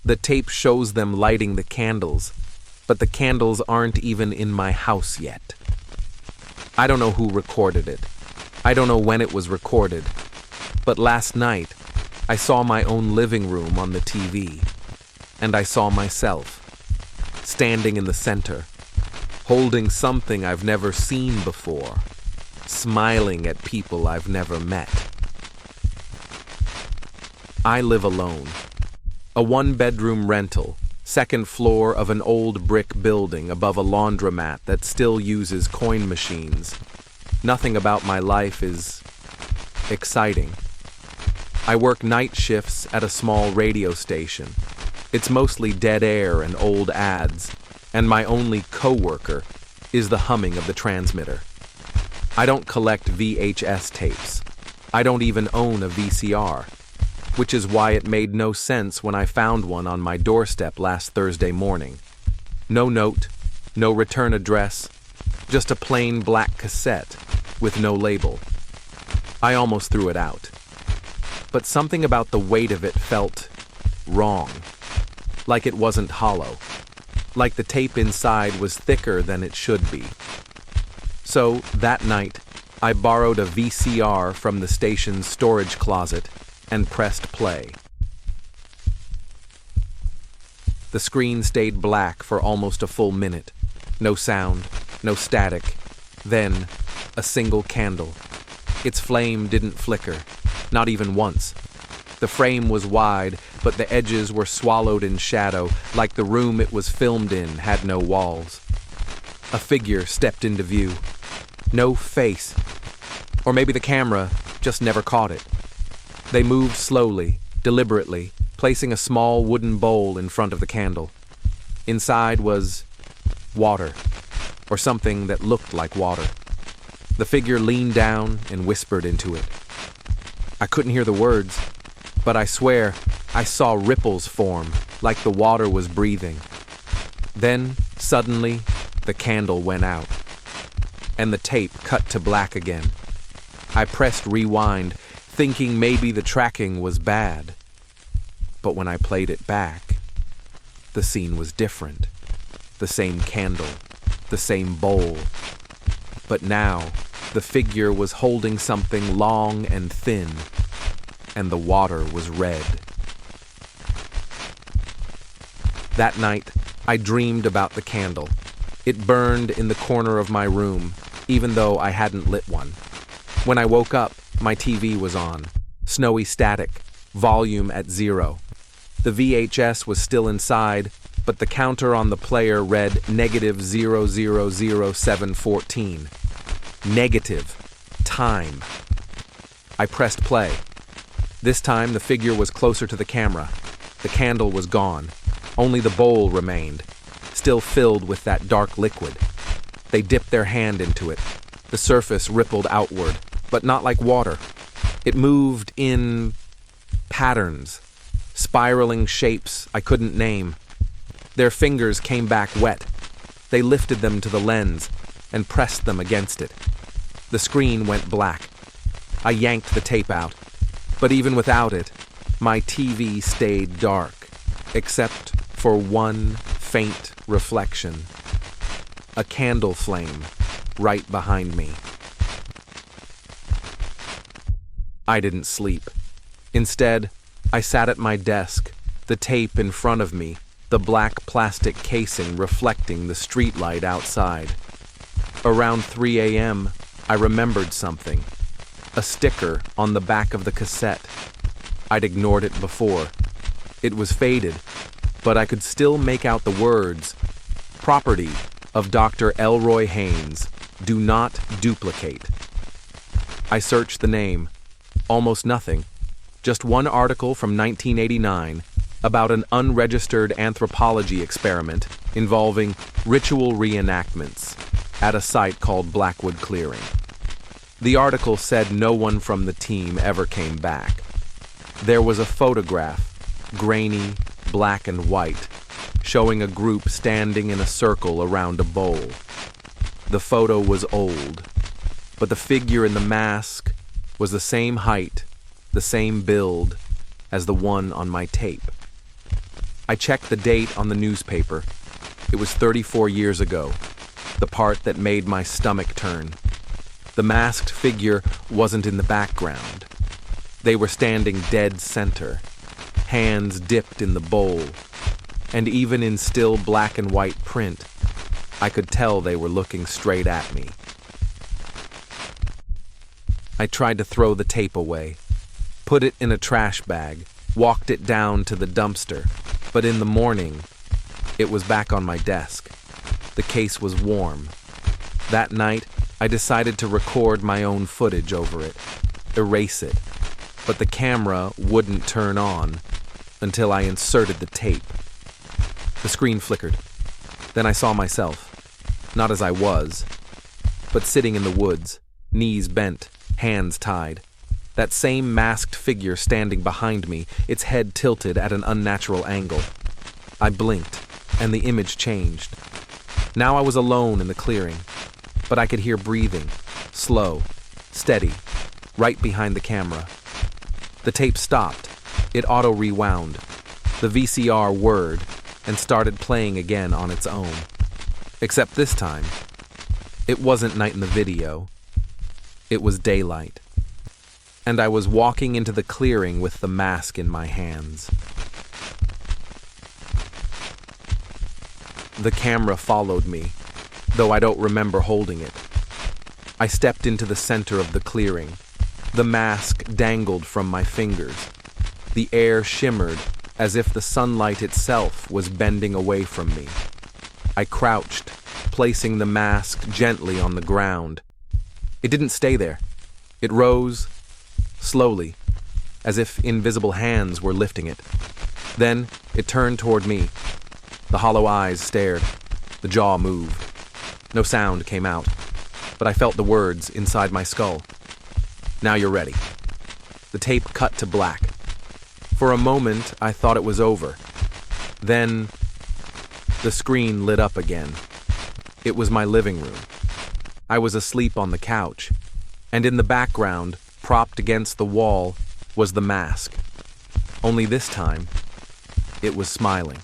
The tape shows them lighting the candles, but the candles aren't even in my house yet. I don't know who recorded it. I don't know when it was recorded, but last night I saw my own living room on the TV, and I saw myself, standing in the center, holding something I've never seen before, smiling at people I've never met. I live alone. A one-bedroom rental, second floor of an old brick building above a laundromat that still uses coin machines. Nothing about my life is exciting. I work night shifts at a small radio station. It's mostly dead air and old ads, and my only coworker is the humming of the transmitter. I don't collect VHS tapes. I don't even own a VCR, which is why it made no sense when I found one on my doorstep last Thursday morning. No note, no return address, just a plain black cassette with no label. I almost threw it out. But something about the weight of it felt wrong, like it wasn't hollow, like the tape inside was thicker than it should be. So that night, I borrowed a VCR from the station's storage closet and pressed play. The screen stayed black for almost a full minute. No sound, no static. Then, a single candle. Its flame didn't flicker, not even once. The frame was wide, but the edges were swallowed in shadow, like the room it was filmed in had no walls. A figure stepped into view. No face. Or maybe the camera just never caught it. They moved slowly, deliberately, placing a small wooden bowl in front of the candle. Inside was water, or something that looked like water. The figure leaned down and whispered into it. I couldn't hear the words, but I swear I saw ripples form, like the water was breathing. Then, suddenly, the candle went out, and the tape cut to black again. I pressed rewind, thinking maybe the tracking was bad. But when I played it back, the scene was different. The same candle, the same bowl. But now, the figure was holding something long and thin, and the water was red. That night, I dreamed about the candle. It burned in the corner of my room, even though I hadn't lit one. When I woke up, my TV was on, snowy static, volume at 0. The VHS was still inside, but the counter on the player read -000714. Negative. Time. I pressed play. This time the figure was closer to the camera. The candle was gone. Only the bowl remained, still filled with that dark liquid. They dipped their hand into it. The surface rippled outward, but not like water. It moved in patterns, spiraling shapes I couldn't name. Their fingers came back wet. They lifted them to the lens and pressed them against it. The screen went black. I yanked the tape out, but even without it, my TV stayed dark, except for one faint reflection. A candle flame right behind me. I didn't sleep. Instead, I sat at my desk, the tape in front of me, the black plastic casing reflecting the streetlight outside. Around 3 a.m., I remembered something. A sticker on the back of the cassette. I'd ignored it before. It was faded, but I could still make out the words. Property of Dr. Elroy Haynes. Do not duplicate. I searched the name. Almost nothing. Just one article from 1989 about an unregistered anthropology experiment involving ritual reenactments at a site called Blackwood Clearing. The article said no one from the team ever came back. There was a photograph, grainy, black and white, showing a group standing in a circle around a bowl. The photo was old, but the figure in the mask was the same height, the same build as the one on my tape. I checked the date on the newspaper. It was 34 years ago, the part that made my stomach turn. The masked figure wasn't in the background. They were standing dead center, hands dipped in the bowl, and even in still black and white print, I could tell they were looking straight at me. I tried to throw the tape away, put it in a trash bag, walked it down to the dumpster, but in the morning, it was back on my desk. The case was warm. That night, I decided to record my own footage over it, erase it, but the camera wouldn't turn on until I inserted the tape. The screen flickered. Then I saw myself, not as I was, but sitting in the woods, knees bent, hands tied. That same masked figure standing behind me, its head tilted at an unnatural angle. I blinked, and the image changed. Now I was alone in the clearing, but I could hear breathing, slow, steady, right behind the camera. The tape stopped. It auto-rewound. The VCR whirred and started playing again on its own. Except this time, it wasn't night in the video. It was daylight. And I was walking into the clearing with the mask in my hands. The camera followed me, though I don't remember holding it. I stepped into the center of the clearing. The mask dangled from my fingers. The air shimmered as if the sunlight itself was bending away from me. I crouched, placing the mask gently on the ground. It didn't stay there. It rose, slowly, as if invisible hands were lifting it. Then it turned toward me. The hollow eyes stared. The jaw moved. No sound came out, but I felt the words inside my skull. Now you're ready. The tape cut to black. For a moment, I thought it was over. Then, the screen lit up again. It was my living room. I was asleep on the couch, and in the background, propped against the wall, was the mask. Only this time, it was smiling.